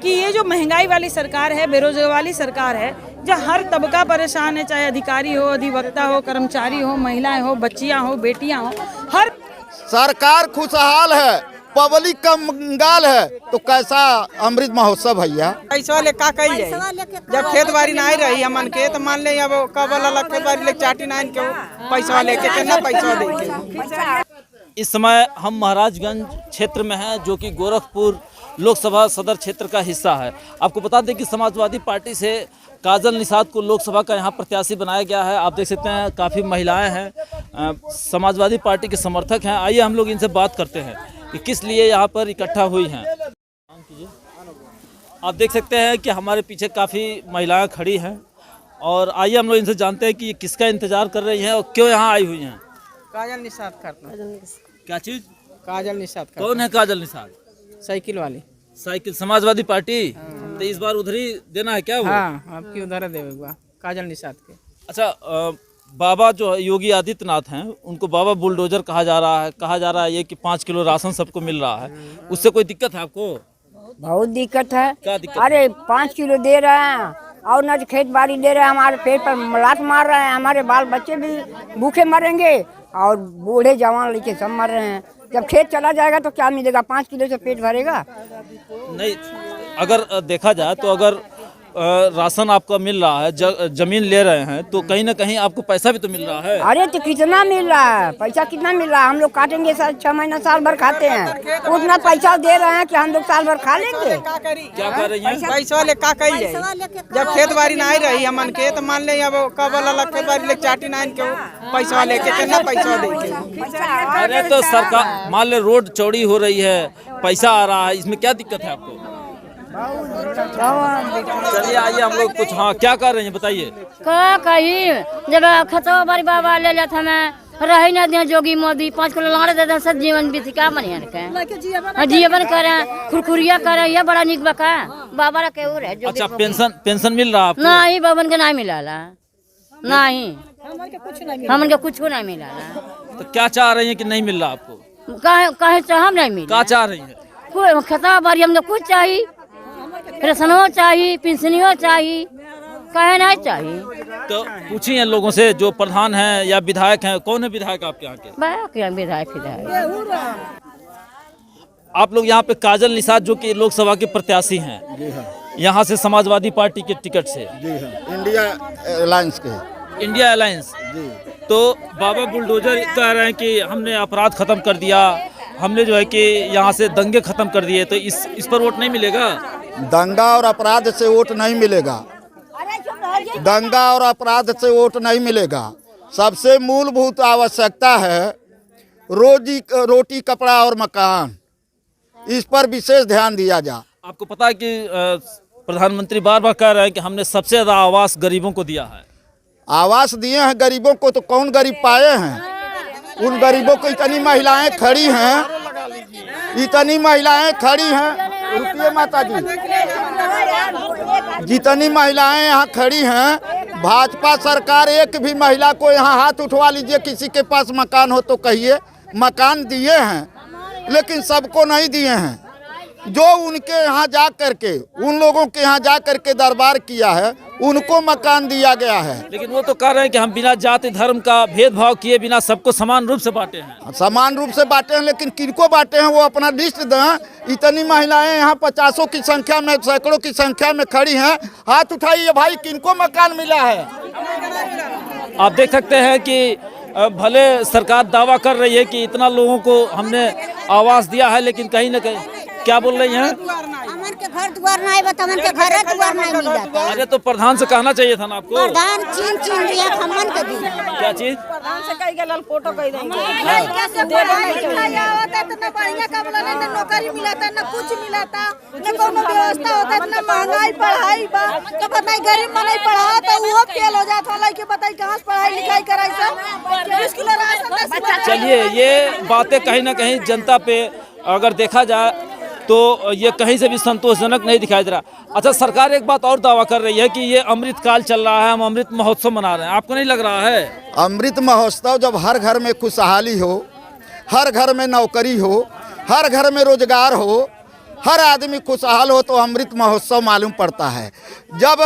कि ये जो महंगाई वाली सरकार है, बेरोजगारी वाली सरकार है, जहाँ हर तबका परेशान है, चाहे अधिकारी हो, अधिवक्ता हो, कर्मचारी हो, महिलाएं हो, बच्चियां हो, बेटियां हो, हर सरकार खुशहाल है, पब्लिक का मंगाल है, तो कैसा अमृत महोत्सव भैया। पैसा ले का कही जाए जब खेत बाड़ी नहीं रही हमन के तो मान ले अब कब अलग खेत बाड़ी ले चाटी नहीं के पैसा लेके कितना पैसा देके। इस समय हम महाराजगंज क्षेत्र में हैं, जो कि गोरखपुर लोकसभा सदर क्षेत्र का हिस्सा है। आपको बता दें कि समाजवादी पार्टी से काजल निषाद को लोकसभा का यहाँ प्रत्याशी बनाया गया है। आप देख सकते हैं काफ़ी महिलाएं हैं, समाजवादी पार्टी के समर्थक हैं। आइए हम लोग इनसे बात करते हैं कि किस लिए यहाँ पर इकट्ठा हुई हैं। आप देख सकते हैं कि हमारे पीछे काफ़ी महिलाएं खड़ी हैं और आइए हम लोग इनसे जानते हैं कि किसका इंतजार कर रही हैं और क्यों यहाँ आई हुई हैं। काजल निषाद करता क्या चीज़? काजल निषाद कौन है काजल निषाद? साइकिल वाली। Cycle Samajwadi party. तो इस बार उधर ही देना है क्या वो? हाँ, आपकी उधर देगा काजल निषाद के। अच्छा, बाबा जो योगी आदित्यनाथ हैं उनको बाबा बुलडोजर कहा जा रहा है ये कि 5 किलो राशन सबको मिल रहा है। उससे कोई दिक्कत है आपको? बहुत दिक्कत है। क्या दिक्कत? अरे 5 किलो दे रहे हैं और न खेत बाड़ी दे रहे हैं, हमारे पेट पर लात मार रहे हैं, हमारे बाल बच्चे भी भूखे मरेंगे और बूढ़े जवान लड़के सब मर रहे हैं। जब खेत चला जाएगा तो क्या मिलेगा? 5 किलो से पेट भरेगा? नहीं, अगर देखा जाए तो अगर राशन आपका मिल रहा है, जमीन ले रहे हैं, तो कहीं ना कहीं आपको पैसा भी तो मिल रहा है। अरे तो कितना मिल रहा है? पैसा कितना मिल रहा है? हम लोग काटेंगे 6 महीना साल भर खाते हैं, उतना पैसा दे रहे हैं कि हम लोग साल भर खा लेंगे। क्या कर रही हैं? पैसा ले का कही जाए जब खेत बाड़ी नहीं रही हमन के तो मान ले अब कब अलग खेत बाड़ी ले चाटी नहीं के पैसा लेके कितना पैसा देके। अरे तो सरकार मान ले रोड चौड़ी हो रही है, पैसा आ रहा है, इसमें क्या दिक्कत है आपको? चलिए आइए हम लोग कुछ, हाँ क्या कर रहे हैं बताइए। का कही जब खतो बारी बाबा ले लेत हमें रही न दे जोगी मोदी 5 किलो लाड़ दे दे सब जीवन बीती का बढ़िया के जीवन करे खुरखुरिया करे ये बड़ा निक बका बाबा रा केहू रहे। अच्छा, पेंशन मिल रहा है आपको? नहीं बाबन के नहीं मिलाला, नहीं हमन के कुछ नहीं मिलाला। तो क्या चाह रही हैं कि नहीं मिल रहा आपको? कहे चाह हम नहीं मिला। क्या चाह रही हैं? कोई खता बारी हमने कुछ चाहिए, पेंशनो चाहिए, पेंशनियो चाहिए, कहे नहीं चाहिए। तो पूछिए लोगों से जो प्रधान हैं या विधायक हैं, कौन है विधायक आपके यहाँ के? विधायक आप लोग यहाँ पे काजल निषाद जो कि लोकसभा के प्रत्याशी हैं, यहाँ से समाजवादी पार्टी के टिकट से। इंडिया अलायंस के। India alliance. तो बाबा बुलडोजर कह रहे हैं कि हमने अपराध खत्म कर दिया, हमने जो है कि यहाँ से दंगे खत्म कर दिए, तो इस पर वोट नहीं मिलेगा? दंगा और अपराध से वोट नहीं मिलेगा। दंगा और अपराध से वोट नहीं मिलेगा। सबसे मूलभूत आवश्यकता है रोटी, कपड़ा और मकान। इस पर विशेष ध्यान दिया जाए। आपको पता है कि प्रधानमंत्री बार बार कह रहे हैं कि हमने सबसे ज़्यादा आवास गरीबों को दिया है। आवास दिए हैं गरीबों को, तो कौन गरीब पाए हैं? उन गरीबों को इतनी महिलाएं खड़ी हैं, इतनी महिलाएं खड़ी हैं, रुकिए माता जी, जितनी महिलाएं यहाँ खड़ी हैं, भाजपा सरकार एक भी महिला को यहाँ हाथ उठवा लीजिए, किसी के पास मकान हो तो कहिए। मकान दिए हैं लेकिन सबको नहीं दिए हैं। जो उनके यहाँ जा करके, उन लोगों के यहाँ जा करके दरबार किया है, उनको मकान दिया गया है। लेकिन वो तो कह रहे हैं कि हम बिना जाति धर्म का भेदभाव किए बिना सबको समान रूप से बांटे हैं। समान रूप से बांटे हैं, लेकिन किनको बांटे हैं वो अपना लिस्ट दें। इतनी महिलाएं यहाँ 50 की संख्या में, सैकड़ों की संख्या में खड़ी हैं, हाथ उठाइए भाई, किनको मकान मिला है? आप देख सकते हैं कि भले सरकार दावा कर रही है कि इतना लोगों को हमने आवास दिया है, लेकिन कहीं ना कहीं क्या बोल रही हैं? हमन के घर द्वार नहीं बता, हमन के घर द्वार नहीं मिलता। अरे तो प्रधान से कहना चाहिए था ना आपको। प्रधान चीन दिया हमन के दी। क्या चीज? प्रधान से कई गलल फोटो कई देंगे। कैसे दिखाया होता तो ना बढ़िया का बोला ना नौकरी मिलाता, ना कुछ मिलाता, ना कोनो व्यवस्था होता, ना महंगाई पढ़ाई बा तो बताई गरीब मन नहीं पढ़ा तो वो फेल हो जात वाला के बताई कहां से पढ़ाई लिखाई कराई सब 20 किलो राशन। चलिए, ये बातें कहीं ना कहीं जनता पे अगर देखा जाए तो ये कहीं से भी संतोषजनक नहीं दिखाई दे रहा। अच्छा, सरकार एक बात और दावा कर रही है कि ये अमृत काल चल रहा है, हम अमृत महोत्सव मना रहे हैं। आपको नहीं लग रहा है? अमृत महोत्सव जब हर घर में खुशहाली हो, हर घर में नौकरी हो, हर घर में रोजगार हो, हर आदमी खुशहाल हो तो अमृत महोत्सव मालूम पड़ता है। जब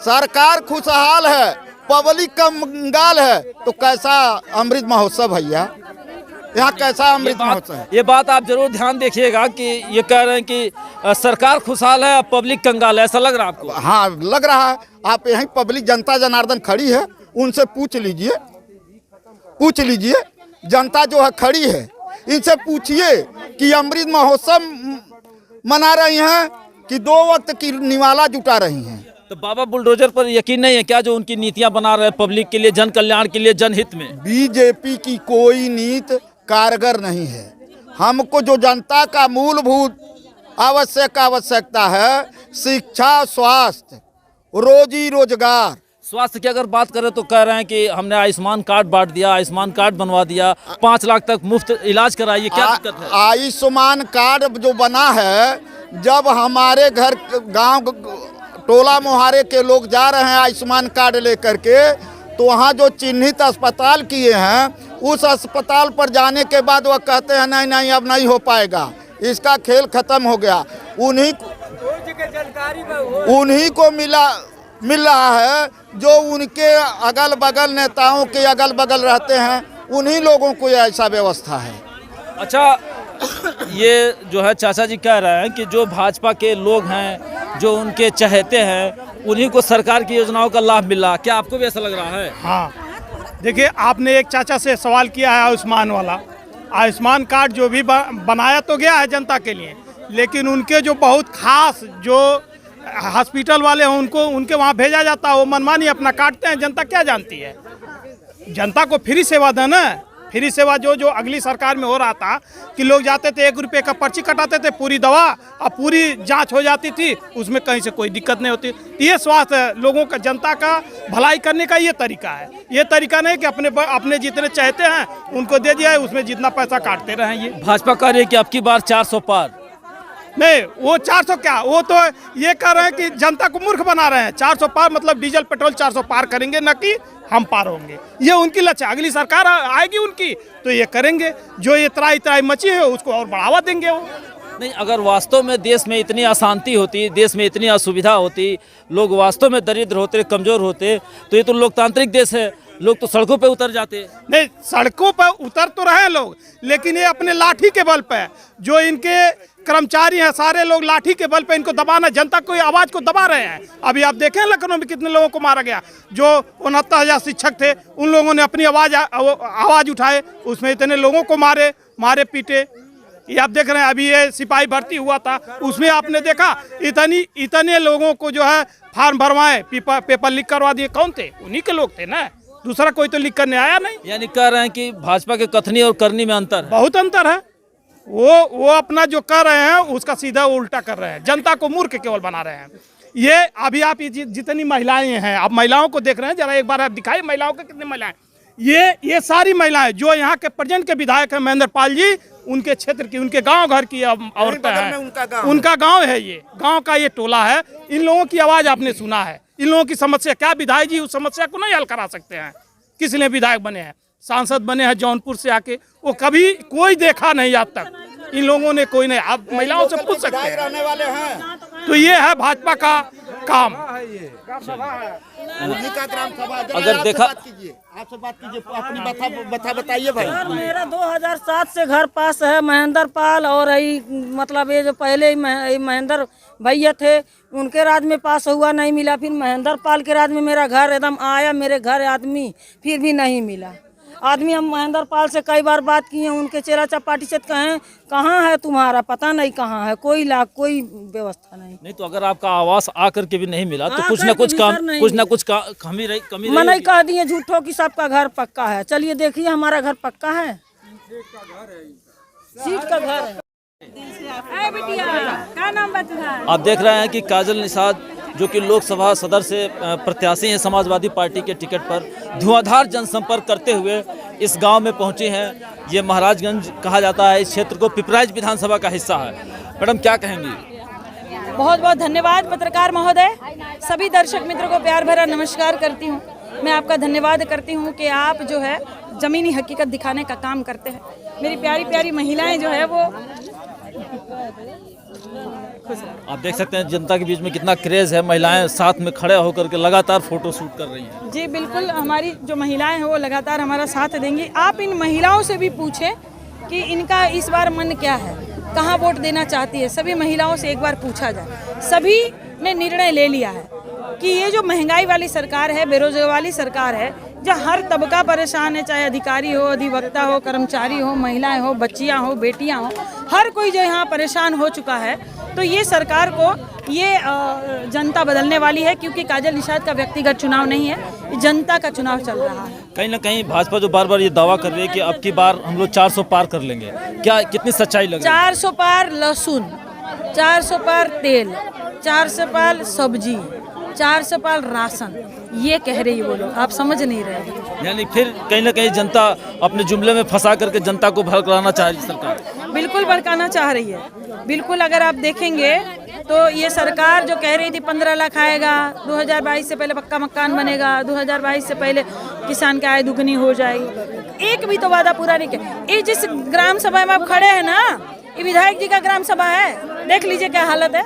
सरकार खुशहाल है, पब्लिक कंगाल है, तो कैसा अमृत महोत्सव भैया, यहाँ कैसा अमृत महोत्सव है? ये बात आप जरूर ध्यान देखिएगा कि ये कह रहे हैं कि सरकार खुशहाल है, पब्लिक कंगाल है, ऐसा लग रहा है आपको? हाँ, लग रहा है। आप यहीं पब्लिक जनता जनार्दन खड़ी है, उनसे पूछ लीजिए, जनता जो है खड़ी है, इनसे पूछिए कि अमृत महोत्सव मना रही हैं कि 2 वक्त की निवाला जुटा रही हैं। तो बाबा बुलडोजर पर यकीन नहीं है क्या, जो उनकी नीतियां बना रहे हैं पब्लिक के लिए, जन कल्याण के लिए, जनहित में? बीजेपी की कोई नीति कारगर नहीं है। हमको जो जनता का मूलभूत आवश्यकता है, शिक्षा, स्वास्थ्य, रोजी रोजगार। स्वास्थ्य की अगर बात करें तो कह रहे हैं कि हमने आयुष्मान कार्ड बांट दिया, आयुष्मान कार्ड बनवा दिया, 5 लाख तक मुफ्त इलाज कराइए, क्या दिक्कत है? आयुष्मान कार्ड जो बना है, जब हमारे घर गांव टोला मोहल्ले के लोग जा रहे हैं आयुष्मान कार्ड लेकर के, तो वहाँ जो चिन्हित अस्पताल किए हैं, उस अस्पताल पर जाने के बाद वह कहते हैं नहीं अब नहीं हो पाएगा, इसका खेल खत्म हो गया। उन्हीं को मिल रहा है जो उनके अगल बगल नेताओं के अगल बगल रहते हैं, उन्हीं लोगों को ऐसा व्यवस्था है। अच्छा, ये जो है चाचा जी कह रहे हैं कि जो भाजपा के लोग हैं, जो उनके चहेते हैं, उन्हीं को सरकार की योजनाओं का लाभ मिला, क्या आपको भी ऐसा लग रहा है? हाँ, देखिए, आपने एक चाचा से सवाल किया है आयुष्मान वाला। आयुष्मान कार्ड जो भी बनाया तो गया है जनता के लिए, लेकिन उनके जो बहुत खास जो हॉस्पिटल वाले हैं, उनके वहाँ भेजा जाता है, वो मनमानी अपना काटते हैं। जनता क्या जानती है? जनता को फ्री सेवा देना, फ्री सेवा जो अगली सरकार में हो रहा था कि लोग जाते थे, 1 रुपये का पर्ची कटाते थे, पूरी दवा और पूरी जांच हो जाती थी, उसमें कहीं से कोई दिक्कत नहीं होती। ये स्वास्थ्य लोगों का, जनता का भलाई करने का ये तरीका है। ये तरीका नहीं कि अपने जितने चाहते हैं उनको दे दिया है, उसमें जितना पैसा काटते रहें। ये भाजपा कह रही है कि अब की बार 400 पार। नहीं, वो 400 क्या, वो तो ये कह रहे हैं कि जनता को मूर्ख बना रहे हैं। 400 पार मतलब डीजल पेट्रोल 400 पार करेंगे, न कि हम पार होंगे। ये उनकी लक्ष्य, अगली सरकार आएगी उनकी तो ये करेंगे। जो ये त्राई मची है उसको और बढ़ावा देंगे वो। नहीं, अगर वास्तव में देश में इतनी अशांति होती, देश में इतनी असुविधा होती, लोग वास्तव में दरिद्र होते, कमजोर होते, तो ये तो लोकतांत्रिक देश है, लोग तो सड़कों पे उतर जाते। नहीं, सड़कों पर उतर तो रहे लोग, लेकिन ये अपने लाठी के बल पे, जो इनके कर्मचारी हैं सारे लोग लाठी के बल पे इनको दबाना, जनता को आवाज को दबा रहे हैं। अभी आप देखें लखनऊ में कितने लोगों को मारा गया। जो 69,000 शिक्षक थे, उन लोगों ने अपनी आवाज उठाए, उसमें इतने लोगों को मारे पीटे। ये आप देख रहे हैं, अभी ये सिपाही भर्ती हुआ था, उसमें आपने देखा इतने लोगों को जो है फार्म भरवाए, पेपर लीक करवा दिए। कौन थे? उन्हीं के लोग थे ना, दूसरा कोई तो लिख करने आया नहीं। यानी कह रहे हैं कि भाजपा के कथनी और करनी में अंतर है। बहुत अंतर है। वो अपना जो कर रहे हैं उसका सीधा उल्टा कर रहे हैं, जनता को मूर्ख केवल बना रहे हैं। ये अभी आप जितनी महिलाएं हैं, आप महिलाओं को देख रहे हैं, जरा एक बार आप दिखाइए महिलाओं के कितनी महिलाएं। ये सारी महिलाएं जो यहाँ के प्रेजेंट के विधायक हैं महेंद्र पाल जी, उनके क्षेत्र की, उनके गांव घर की औरतें हैं, उनका गांव है, ये गांव का ये टोला है। इन लोगों की आवाज आपने सुना है, इन लोगों की समस्या क्या विधायक जी उस समस्या को नहीं हल करा सकते हैं? किस लिए विधायक बने हैं, सांसद बने हैं जौनपुर से आके, वो कभी कोई देखा नहीं आज तक इन लोगों ने, कोई नहीं। आप महिलाओं से पूछ सकते हैं, रहने वाले हैं। तो ये है भाजपा का काम। अगर देखा, आपसे बात कीजिए, अपनी बताइए भाई। मेरा 2007 से घर पास है, महेंद्र पाल और मतलब ये जो पहले महेंद्र भैया थे, उनके राज में पास हुआ, नहीं मिला। फिर महेंद्र पाल के राज में मेरा घर एकदम आया, मेरे घर आदमी, फिर भी नहीं मिला आदमी। हम महेंद्र पाल से कई बार बात किए, उनके चेहरा चपाटी से कहें कहाँ है तुम्हारा, पता नहीं कहाँ है, कोई व्यवस्था नहीं। तो अगर आपका आवास आकर के भी नहीं मिला तो कुछ ना कुछ कमी रही। मैंने कह दिए झूठों की सबका घर पक्का है। चलिए देखिए, हमारा घर पक्का है, सीट का घर है। आप देख रहे हैं कि काजल निषाद जो कि लोकसभा सदर से प्रत्याशी हैं समाजवादी पार्टी के टिकट पर, धुआंधार जनसंपर्क करते हुए इस गांव में पहुंचे हैं। ये महाराजगंज कहा जाता है, इस क्षेत्र को पिपराइच विधानसभा का हिस्सा है। मैडम क्या कहेंगी? बहुत बहुत धन्यवाद पत्रकार महोदय। सभी दर्शक मित्रों को प्यार भरा नमस्कार करती हूँ। मैं आपका धन्यवाद करती हूँ कि आप जो है ज़मीनी हकीकत दिखाने का काम करते हैं। मेरी प्यारी प्यारी महिलाएं जो है वो आप देख सकते हैं जनता के बीच में कितना क्रेज है, महिलाएं साथ में खड़े होकर के लगातार फोटो शूट कर रही हैं। जी बिल्कुल, हमारी जो महिलाएं हैं वो लगातार हमारा साथ देंगी। आप इन महिलाओं से भी पूछें कि इनका इस बार मन क्या है, कहाँ वोट देना चाहती है। सभी महिलाओं से एक बार पूछा जाए, सभी ने निर्णय ले लिया है कि ये जो महंगाई वाली सरकार है, बेरोजगारी वाली सरकार है, जहाँ हर तबका परेशान है, चाहे अधिकारी हो, अधिवक्ता हो, कर्मचारी हो, महिलाएं हो, बच्चियां हो, बेटियां हो, हर कोई जो यहाँ परेशान हो चुका है। तो ये सरकार को ये जनता बदलने वाली है, क्योंकि काजल निषाद का व्यक्तिगत चुनाव नहीं है, ये जनता का चुनाव चल रहा है। कहीं ना कहीं भाजपा जो बार बार ये दावा कर रही है कि अब की बार हम लोग 400 पार कर लेंगे, क्या कितनी सच्चाई लग रही है? 400 पार लहसुन, 400 पार तेल, 400 पार सब्जी, 400 पार राशन, ये कह रही है वो लोग, आप समझ नहीं रहे हैं। यानी फिर कहीं ना कहीं जनता अपने जुमले में फंसा करके जनता को भड़काना चाह रही है सरकार। बिल्कुल भड़काना चाह रही है, बिल्कुल। अगर आप देखेंगे तो ये सरकार जो कह रही थी 15 लाख आएगा, 2022 से पहले पक्का मकान बनेगा, 2022 से पहले किसान की आय दुगनी हो जाएगी, एक भी तो वादा पूरा नहीं किया। ये जिस ग्राम सभा में आप खड़े हैं ना, ये विधायक जी का ग्राम सभा है, देख लीजिए क्या हालत है,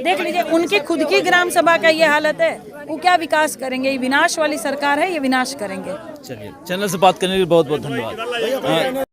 देख लीजिए उनकी खुद की ग्राम सभा का ये हालत है। वो क्या विकास करेंगे? ये विनाश वाली सरकार है, ये विनाश करेंगे। चलिए, चैनल से बात करने के लिए बहुत बहुत धन्यवाद।